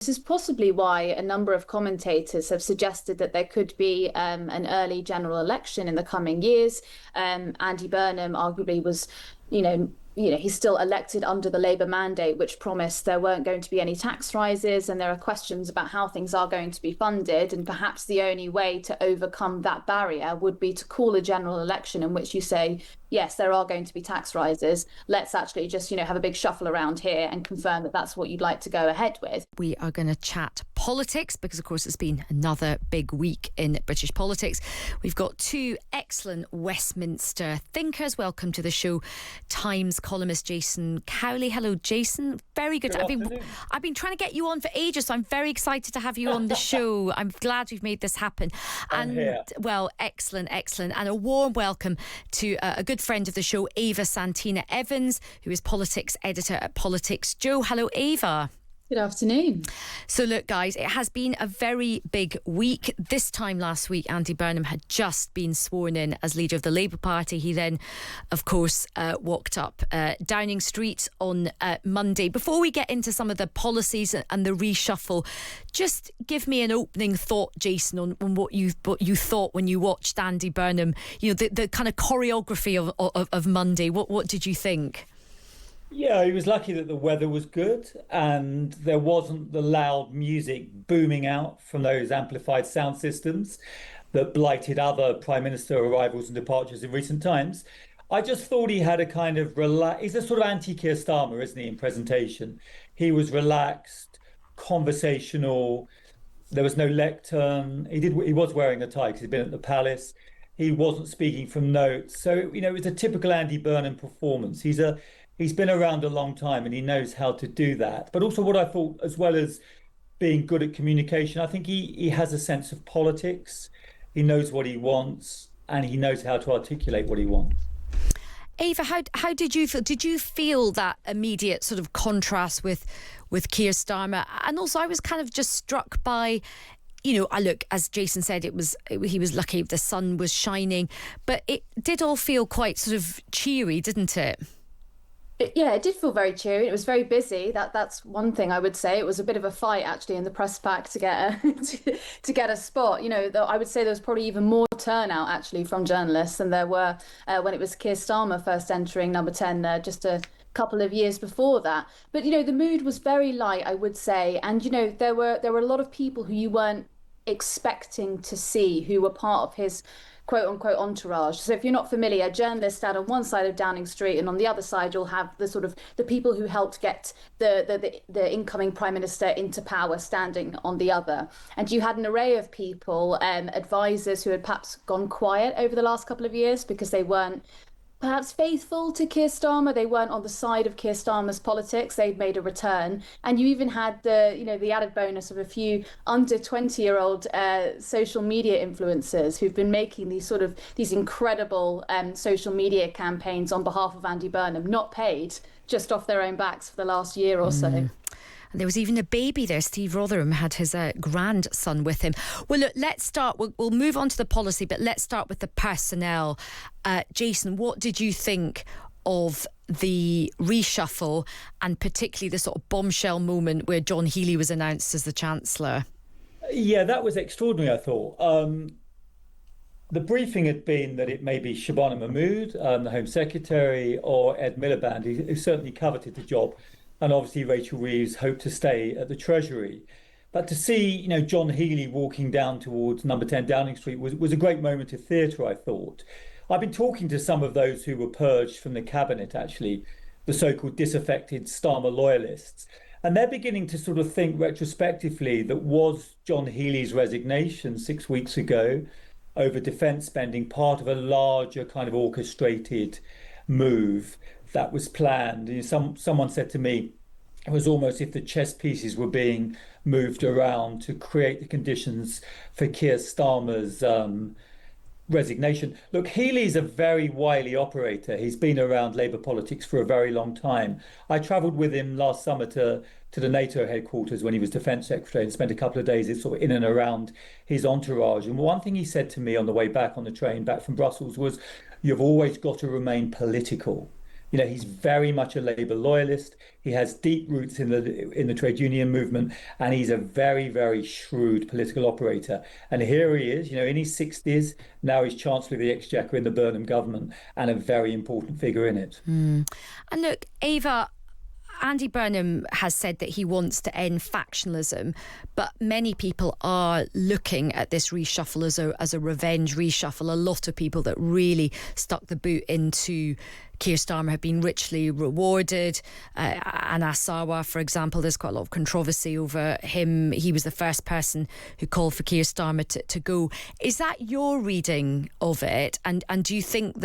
This is possibly why a number of commentators have suggested that there could be an early general election in the coming years. Andy Burnham arguably was, he's still elected under the Labour mandate, which promised there weren't going to be any tax rises, and there are questions about how things are going to be funded. And perhaps the only way to overcome that barrier would be to call a general election in which you say, yes, there are going to be tax rises. Let's actually just, have a big shuffle around here and confirm that that's what you'd like to go ahead with. We are going to chat politics because, of course, it's been another big week in British politics. We've got two excellent Westminster thinkers. Welcome to the show. Times columnist Jason Cowley. Hello, Jason. Very good. I've been trying to get you on for ages, so I'm very excited to have you on the show. I'm glad we've made this happen. Well, excellent. And a warm welcome to a good friend of the show, Ava Santina-Evans, who is politics editor at PoliticsJOE. Hello, Ava. Good afternoon. So look, guys, it has been a very big week. This time last week, Andy Burnham had just been sworn in as leader of the Labour Party. He then, of course, walked up Downing Street on Monday. Before we get into some of the policies and the reshuffle, just give me an opening thought, Jason, on what you thought when you watched Andy Burnham, the kind of choreography of Monday. What did you think? Yeah, he was lucky that the weather was good and there wasn't the loud music booming out from those amplified sound systems that blighted other Prime Minister arrivals and departures in recent times. I just thought he had a kind of he's a sort of anti-Keir Starmer, isn't he, in presentation? He was relaxed, conversational. There was no lectern. He was wearing a tie because he'd been at the palace. He wasn't speaking from notes. So, it was a typical Andy Burnham performance. He's been around a long time and he knows how to do that. But also what I thought, as well as being good at communication, I think he has a sense of politics. He knows what he wants and he knows how to articulate what he wants. Ava, how did you feel? Did you feel that immediate sort of contrast with Keir Starmer? And also I was kind of just struck by, as Jason said, he was lucky the sun was shining, but it did all feel quite sort of cheery, didn't it? Yeah, it did feel very cheery. It was very busy. That's one thing I would say. It was a bit of a fight actually in the press pack to get to get a spot. I would say there was probably even more turnout actually from journalists than there were when it was Keir Starmer first entering number 10 just a couple of years before that. But the mood was very light, I would say, and there were a lot of people who you weren't expecting to see who were part of his quote-unquote entourage. So if you're not familiar, journalists stand on one side of Downing Street and on the other side you'll have the people who helped get the incoming Prime Minister into power standing on the other. And you had an array of people, advisors who had perhaps gone quiet over the last couple of years because they weren't perhaps faithful to Keir Starmer. They weren't on the side of Keir Starmer's politics. They'd made a return. And you even had the added bonus of a few under 20-year-old social media influencers who've been making these incredible social media campaigns on behalf of Andy Burnham, not paid, just off their own backs for the last year or so. And there was even a baby there. Steve Rotherham had his grandson with him. Well, look, let's start. We'll move on to the policy, but let's start with the personnel. Jason, what did you think of the reshuffle and particularly the sort of bombshell moment where John Healey was announced as the Chancellor? Yeah, that was extraordinary, I thought. The briefing had been that it may be Shabana Mahmood, the Home Secretary, or Ed Miliband, who certainly coveted the job. And obviously Rachel Reeves hoped to stay at the Treasury. But to see, John Healey walking down towards number 10 Downing Street was a great moment of theatre, I thought. I've been talking to some of those who were purged from the cabinet, actually, the so-called disaffected Starmer loyalists. And they're beginning to sort of think retrospectively that was John Healey's resignation 6 weeks ago over defence spending part of a larger kind of orchestrated move that was planned. Someone said to me, it was almost if the chess pieces were being moved around to create the conditions for Keir Starmer's resignation. Look, Healey's a very wily operator. He's been around Labour politics for a very long time. I travelled with him last summer to the NATO headquarters when he was Defence Secretary and spent a couple of days sort of in and around his entourage. And one thing he said to me on the way back on the train back from Brussels was, you've always got to remain political. He's very much a Labour loyalist. He has deep roots in the trade union movement, and he's a very, very shrewd political operator. And here he is, in his 60s. Now he's Chancellor of the Exchequer in the Burnham government and a very important figure in it. And look, Ava, Andy Burnham has said that he wants to end factionalism, but many people are looking at this reshuffle as a revenge reshuffle. A lot of people that really stuck the boot into Keir Starmer have been richly rewarded. Anas Sarwar, for example, there's quite a lot of controversy over him. He was the first person who called for Keir Starmer to go. Is that your reading of it? And do you think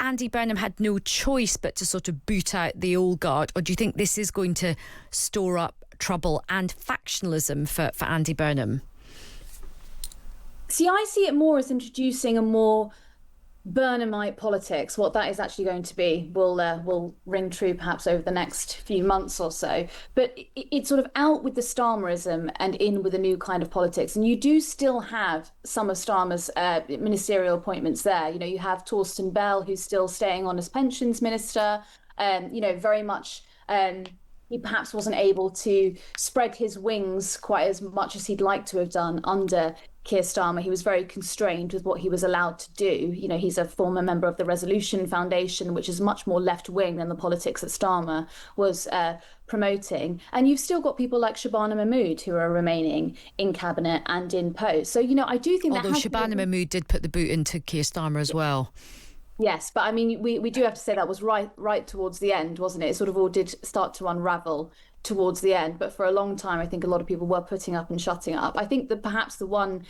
Andy Burnham had no choice but to sort of boot out the old guard, or do you think this is going to store up trouble and factionalism for Andy Burnham? See, I see it more as introducing a more Burnhamite politics. What that is actually going to be will ring true perhaps over the next few months or so. But it's sort of out with the Starmerism and in with a new kind of politics. And you do still have some of Starmer's ministerial appointments there. You have Torsten Bell, who's still staying on as pensions minister. Very much. He perhaps wasn't able to spread his wings quite as much as he'd like to have done under Keir Starmer. He was very constrained with what he was allowed to do. He's a former member of the Resolution Foundation, which is much more left-wing than the politics that Starmer was promoting. And you've still got people like Shabana Mahmood who are remaining in cabinet and in post. So, I do think although Shabana Mahmood did put the boot into Keir Starmer as well. Yes, but I mean, we do have to say that was right towards the end, wasn't it? It sort of all did start to unravel towards the end. But for a long time, I think a lot of people were putting up and shutting up. I think that perhaps the one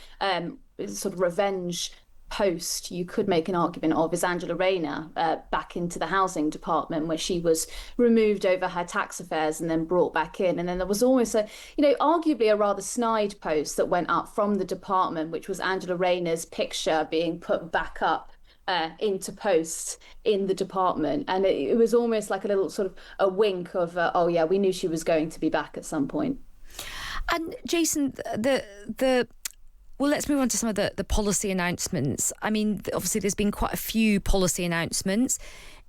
sort of revenge post you could make an argument of is Angela Rayner back into the housing department, where she was removed over her tax affairs and then brought back in. And then there was almost arguably a rather snide post that went up from the department, which was Angela Rayner's picture being put back up into post in the department, and it was almost like a little sort of a wink of oh yeah, we knew she was going to be back at some point. And Jason, well, let's move on to some of the policy announcements. I mean, obviously there's been quite a few policy announcements.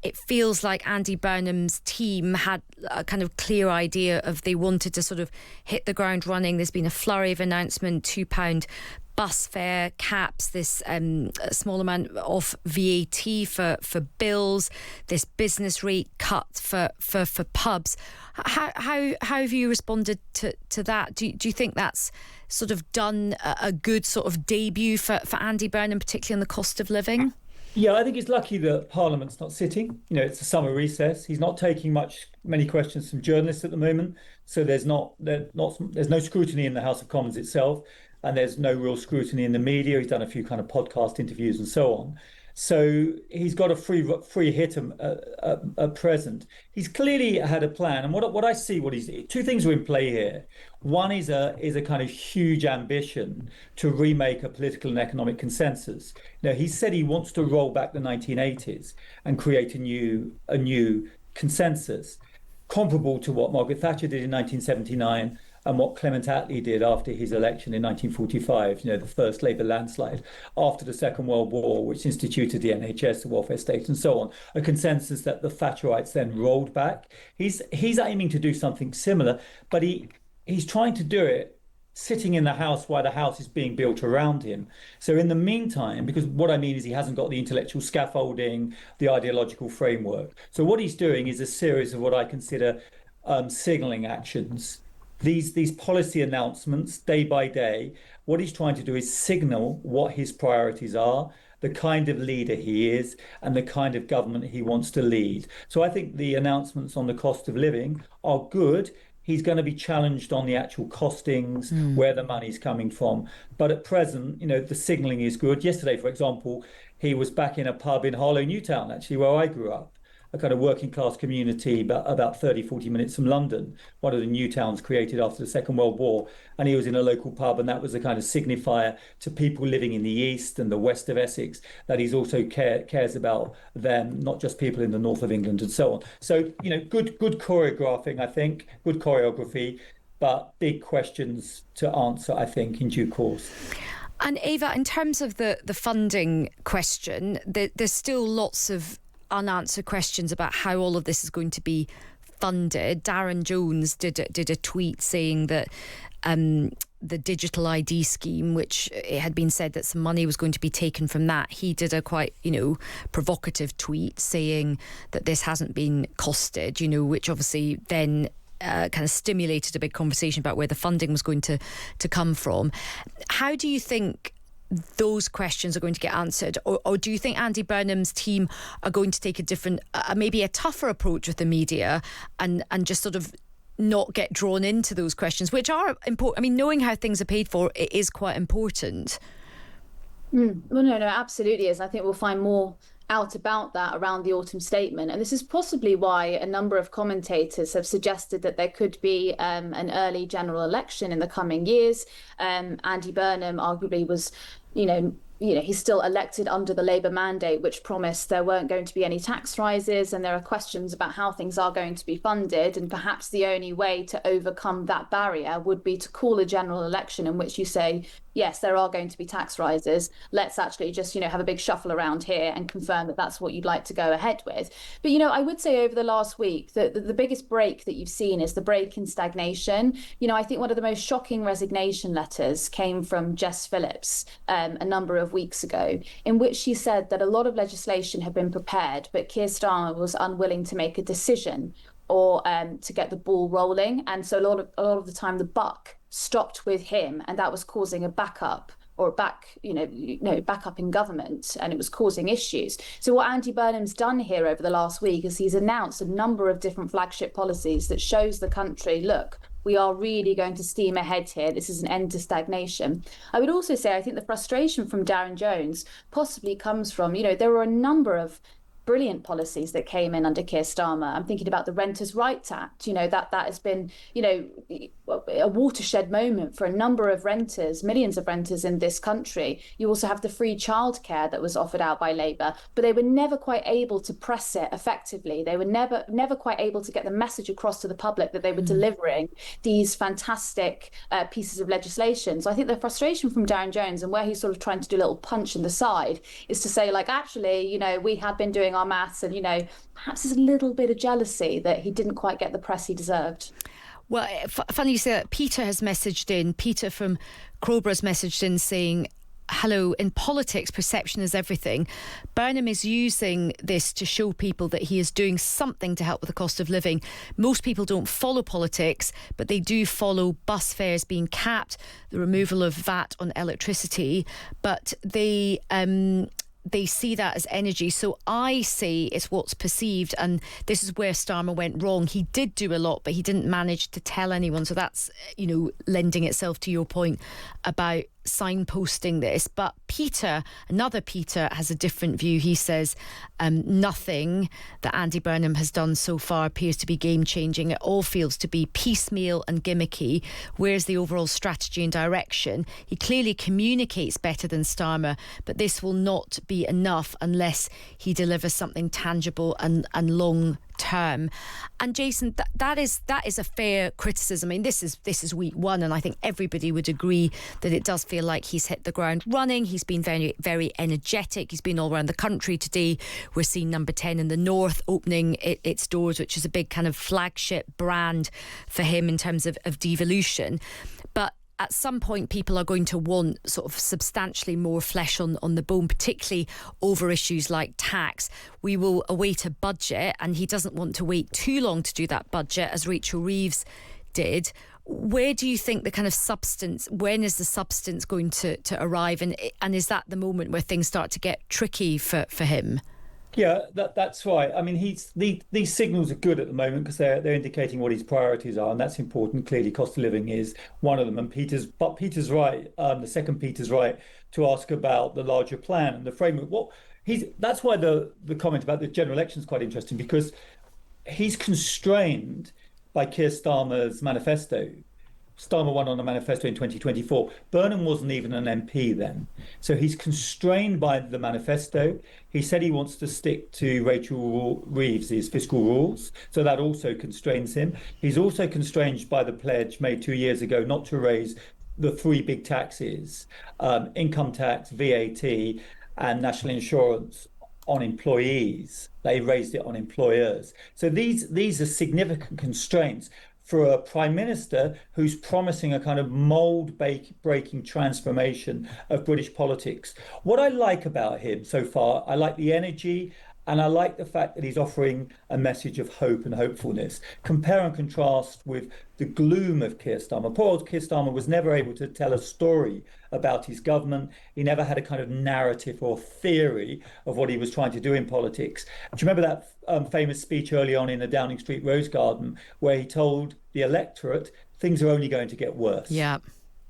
It feels like Andy Burnham's team had a kind of clear idea of they wanted to sort of hit the ground running. There's been a flurry of announcement, £2 bus fare caps, this small amount of VAT for bills, this business rate cut for pubs. How have you responded to that? Do you think that's sort of done a good sort of debut for Andy Burnham, particularly on the cost of living? Yeah, I think he's lucky that Parliament's not sitting. It's a summer recess. He's not taking many questions from journalists at the moment. So there's no scrutiny in the House of Commons itself, and there's no real scrutiny in the media. He's done a few kind of podcast interviews and so on. So he's got a free hit at present. He's clearly had a plan, and what I see, two things are in play here. One is a kind of huge ambition to remake a political and economic consensus. He said he wants to roll back the 1980s and create a new consensus, comparable to what Margaret Thatcher did in 1979. And what Clement Attlee did after his election in 1945, the first Labour landslide after the Second World War, which instituted the NHS, the welfare state, and so on, a consensus that the Thatcherites then rolled back. He's aiming to do something similar, but he's trying to do it sitting in the House while the House is being built around him. So in the meantime, because what I mean is he hasn't got the intellectual scaffolding, the ideological framework. So what he's doing is a series of what I consider signalling actions. These policy announcements, day by day, what he's trying to do is signal what his priorities are, the kind of leader he is, and the kind of government he wants to lead. So I think the announcements on the cost of living are good. He's going to be challenged on the actual costings, where the money's coming from. But at present, the signalling is good. Yesterday, for example, he was back in a pub in Harlow Newtown, actually, where I grew up. A kind of working class community about 30, 40 minutes from London, one of the new towns created after the Second World War. And he was in a local pub, and that was a kind of signifier to people living in the east and the west of Essex that he's also cares about them, not just people in the north of England and so on. So, good choreographing, I think, good choreography, but big questions to answer, I think, in due course. And Ava, in terms of the funding question, there's still lots of unanswered questions about how all of this is going to be funded. Darren Jones did a tweet saying that the digital ID scheme, which it had been said that some money was going to be taken from that, he did a quite, provocative tweet saying that this hasn't been costed, which obviously then kind of stimulated a big conversation about where the funding was going to come from. How do you think those questions are going to get answered, or do you think Andy Burnham's team are going to take a different, maybe a tougher approach with the media and just sort of not get drawn into those questions, which are important? I mean, knowing how things are paid for, it is quite important. Well, no, absolutely is. I think we'll find more out about that around the autumn statement. And this is possibly why a number of commentators have suggested that there could be an early general election in the coming years. Andy Burnham arguably was, he's still elected under the Labour mandate, which promised there weren't going to be any tax rises, and there are questions about how things are going to be funded. And perhaps the only way to overcome that barrier would be to call a general election in which you say, yes, there are going to be tax rises. Let's actually just, have a big shuffle around here and confirm that that's what you'd like to go ahead with. But, I would say over the last week that the biggest break that you've seen is the break in stagnation. I think one of the most shocking resignation letters came from Jess Phillips a number of weeks ago, in which she said that a lot of legislation had been prepared, but Keir Starmer was unwilling to make a decision or to get the ball rolling. And so a lot of the time the buck stopped with him, and that was causing a backup in government, and it was causing issues. So what Andy Burnham's done here over the last week is he's announced a number of different flagship policies that shows the country, look, we are really going to steam ahead here. This is an end to stagnation. I would also say I think the frustration from Darren Jones possibly comes from, there were a number of brilliant policies that came in under Keir Starmer. I'm thinking about the Renters' Rights Act, that has been, a watershed moment for a number of renters, millions of renters in this country. You also have the free childcare that was offered out by Labour, but they were never quite able to press it effectively. They were never quite able to get the message across to the public that they were delivering these fantastic pieces of legislation. So I think the frustration from Darren Jones, and where he's sort of trying to do a little punch in the side, is to say, actually, we had been doing our maths, and perhaps there's a little bit of jealousy that he didn't quite get the press he deserved. Well, funny you say that. Peter has messaged in. Peter from Crowborough's messaged in saying, hello, in politics, perception is everything. Burnham is using this to show people that he is doing something to help with the cost of living. Most people don't follow politics, but they do follow bus fares being capped, the removal of VAT on electricity, but they see that as energy. So I say it's what's perceived, and this is where Starmer went wrong. He did do a lot, but he didn't manage to tell anyone. So that's, lending itself to your point about signposting this. But another Peter has a different view. He says nothing that Andy Burnham has done so far appears to be game changing. It all feels to be piecemeal and gimmicky. Where's the overall strategy and direction? He clearly communicates better than Starmer, but this will not be enough unless he delivers something tangible and long term. And Jason, that is a fair criticism. I mean, this is week one, and I think everybody would agree that it does feel like he's hit the ground running. He's been very, very energetic. He's been all around the country today. We're seeing Number 10 in the North opening its doors, which is a big kind of flagship brand for him in terms of devolution. But at some point, people are going to want sort of substantially more flesh on the bone, particularly over issues like tax. We will await a budget, and he doesn't want to wait too long to do that budget, as Rachel Reeves did. Where do you think the kind of substance, when is the substance going to arrive? And is that the moment where things start to get tricky for him? Yeah, that's right. I mean, these signals are good at the moment because they're indicating what his priorities are, and that's important. Clearly, cost of living is one of them. And Peter's right. The second Peter's right to ask about the larger plan and the framework. That's why the comment about the general election is quite interesting, because he's constrained by Keir Starmer's manifesto. Starmer won on a manifesto in 2024. Burnham wasn't even an MP then. So he's constrained by the manifesto. He said he wants to stick to Rachel Reeves's fiscal rules. So that also constrains him. He's also constrained by the pledge made 2 years ago not to raise the three big taxes, income tax, VAT, and national insurance on employees. They raised it on employers. So these are significant constraints for a prime minister who's promising a kind of breaking transformation of British politics. What I like about him so far, I like the energy. And I like the fact that he's offering a message of hope and hopefulness. Compare and contrast with the gloom of Keir Starmer. Poor old Keir Starmer was never able to tell a story about his government. He never had a kind of narrative or theory of what he was trying to do in politics. Do you remember that famous speech early on in the Downing Street Rose Garden where he told the electorate things are only going to get worse? Yeah.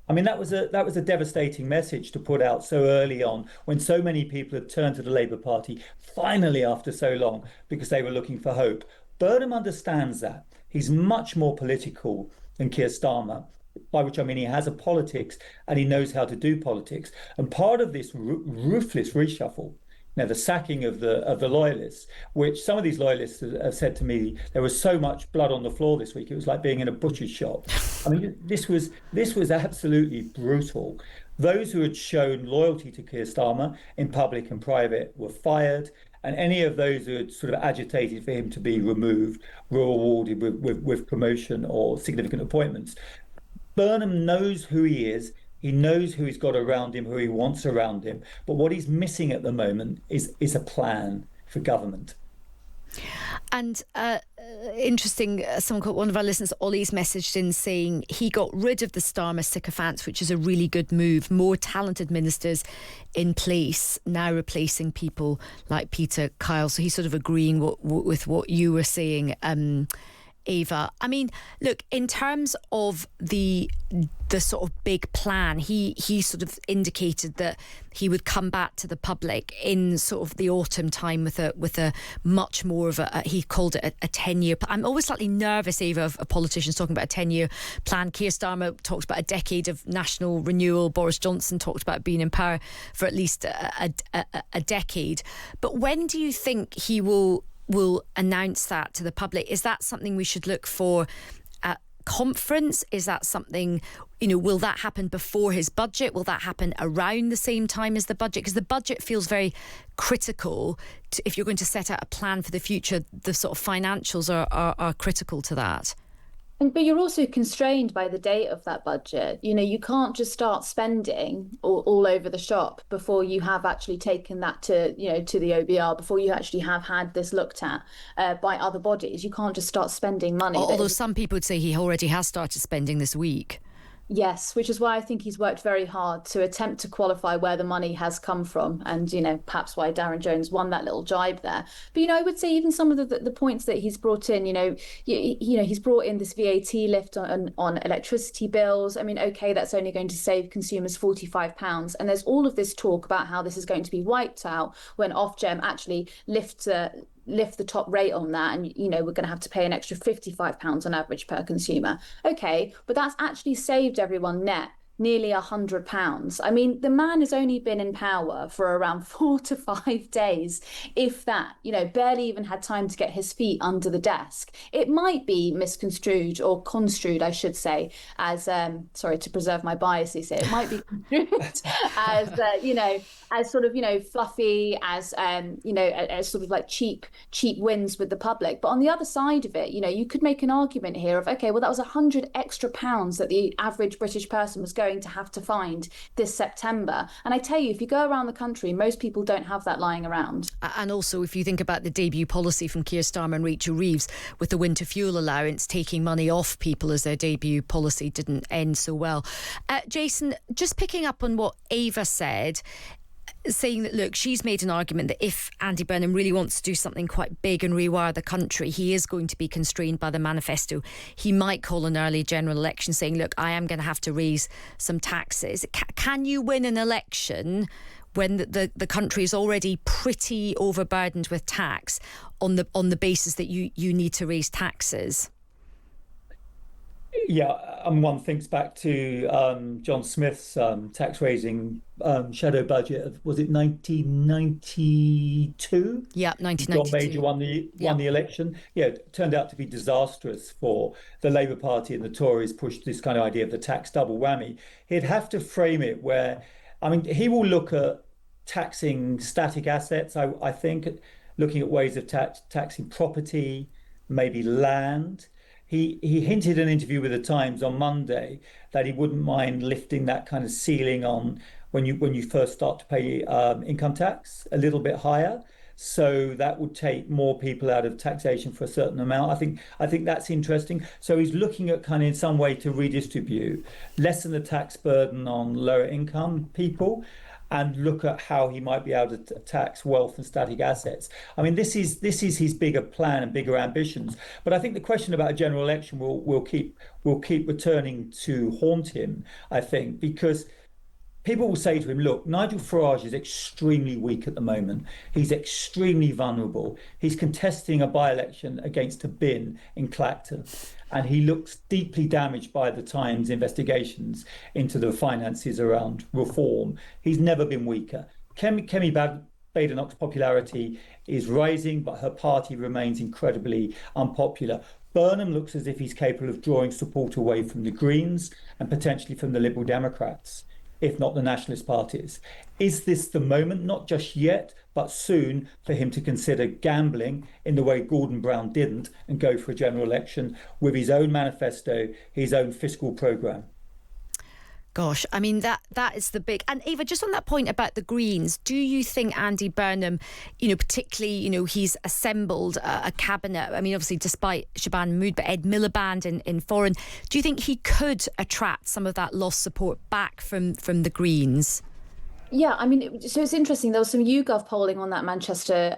I mean, that was a devastating message to put out so early on when so many people had turned to the Labour Party finally after so long because they were looking for hope. Burnham understands that. He's much more political than Keir Starmer, by which I mean he has a politics and he knows how to do politics. And part of this ruthless reshuffle, the sacking of the loyalists, which some of these loyalists have said to me, there was so much blood on the floor this week. It was like being in a butcher's shop. I mean, this was absolutely brutal. Those who had shown loyalty to Keir Starmer in public and private were fired. And any of those who had sort of agitated for him to be removed were awarded with promotion or significant appointments. Burnham knows who he is. He knows who he's got around him, who he wants around him. But what he's missing at the moment is a plan for government. And interesting, one of our listeners, Ollie's messaged in saying he got rid of the Starmer sycophants, which is a really good move. More talented ministers in place, now replacing people like Peter Kyle. So he's sort of agreeing with what you were saying, Ava. I mean, look, in terms of the sort of big plan, he sort of indicated that he would come back to the public in sort of the autumn time with a much more of he called it a 10-year plan. I'm always slightly nervous, Ava, of politicians talking about a 10-year plan. Keir Starmer talked about a decade of national renewal. Boris Johnson talked about being in power for at least a decade. But when do you think he will announce that to the public? Is that something we should look for at conference? Is that something, will that happen before his budget? Will that happen around the same time as the budget? Because the budget feels very critical if you're going to set out a plan for the future. The sort of financials are critical to that. But you're also constrained by the date of that budget. You can't just start spending all over the shop before you have actually taken that to the OBR, before you actually have had this looked at by other bodies. You can't just start spending money. Although some people would say he already has started spending this week. Yes, which is why I think he's worked very hard to attempt to qualify where the money has come from, and perhaps why Darren Jones won that little jibe there. But I would say even some of the points that he's brought in, he's brought in this VAT lift on electricity bills. I mean, okay, that's only going to save consumers £45, and there's all of this talk about how this is going to be wiped out when Ofgem actually lift the top rate on that, and we're going to have to pay an extra £55 on average per consumer. Okay, but that's actually saved everyone net nearly £100. I mean, the man has only been in power for around 4 to 5 days, if that, barely even had time to get his feet under the desk. It might be misconstrued, or construed, I should say, as, sorry to preserve my biases here, it might be construed as, as sort of, fluffy, as, as sort of like cheap wins with the public. But on the other side of it, you could make an argument here of, okay, well, that was £100 extra that the average British person was going to have to find this September. And I tell you, if you go around the country, most people don't have that lying around. And also, if you think about the debut policy from Keir Starmer and Rachel Reeves with the winter fuel allowance, taking money off people as their debut policy didn't end so well. Jason, just picking up on what Ava said, saying that, look, she's made an argument that if Andy Burnham really wants to do something quite big and rewire the country, he is going to be constrained by the manifesto. He might call an early general election saying, look, I am going to have to raise some taxes. Can you win an election when the country is already pretty overburdened with tax on the basis that you need to raise taxes? Yeah, one thinks back to John Smith's tax-raising shadow budget of, was it 1992? Yeah, 1992. John Major won the election. Yeah, it turned out to be disastrous for the Labour Party, and the Tories pushed this kind of idea of the tax double whammy. He'd have to frame it where, I mean, he will look at taxing static assets, I think, looking at ways of taxing property, maybe land. He hinted in an interview with the Times on Monday that he wouldn't mind lifting that kind of ceiling on when you first start to pay income tax a little bit higher. So that would take more people out of taxation for a certain amount. I think that's interesting. So he's looking at kind of in some way to redistribute, lessen the tax burden on lower income people, and look at how he might be able to tax wealth and static assets. I mean, this is his bigger plan and bigger ambitions. But I think the question about a general election will keep returning to haunt him, I think, because people will say to him, look, Nigel Farage is extremely weak at the moment. He's extremely vulnerable. He's contesting a by-election against a bin in Clacton, and he looks deeply damaged by the Times investigations into the finances around reform. He's never been weaker. Kemi Badenoch's popularity is rising, but her party remains incredibly unpopular. Burnham looks as if he's capable of drawing support away from the Greens and potentially from the Liberal Democrats, if not the nationalist parties. Is this the moment, not just yet, but soon, for him to consider gambling in the way Gordon Brown didn't and go for a general election with his own manifesto, his own fiscal programme? Gosh, I mean, that is the big... And Ava, just on that point about the Greens, do you think Andy Burnham, particularly, he's assembled a cabinet, I mean, obviously, despite Shabana Mahmood, but Ed Miliband in foreign, do you think he could attract some of that lost support back from the Greens? Yeah, I mean, so it's interesting. There was some YouGov polling on that Manchester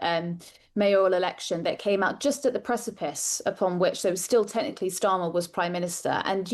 mayoral election that came out just at the precipice upon which there was still technically Starmer was Prime Minister. And,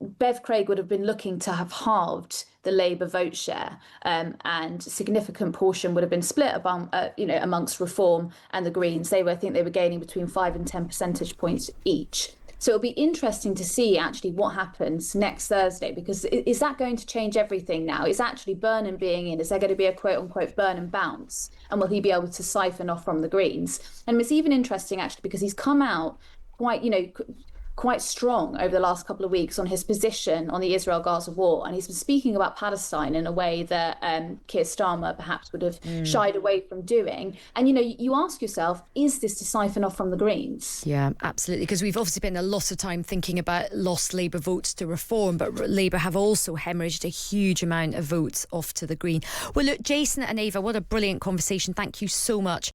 Bev Craig would have been looking to have halved the Labour vote share, and a significant portion would have been split amongst Reform and the Greens. I think they were gaining between 5 and 10 percentage points each. So it'll be interesting to see actually what happens next Thursday, because is that going to change everything now? Is actually Burnham being in? Is there going to be a quote unquote Burnham bounce? And will he be able to siphon off from the Greens? And it's even interesting actually because he's come out quite strong over the last couple of weeks on his position on the Israel-Gaza war. And he's been speaking about Palestine in a way that Keir Starmer perhaps would have shied away from doing. And, you ask yourself, is this to siphon off from the Greens? Yeah, absolutely. Because we've obviously spent a lot of time thinking about lost Labour votes to Reform, but Labour have also hemorrhaged a huge amount of votes off to the Green. Well, look, Jason and Ava, what a brilliant conversation. Thank you so much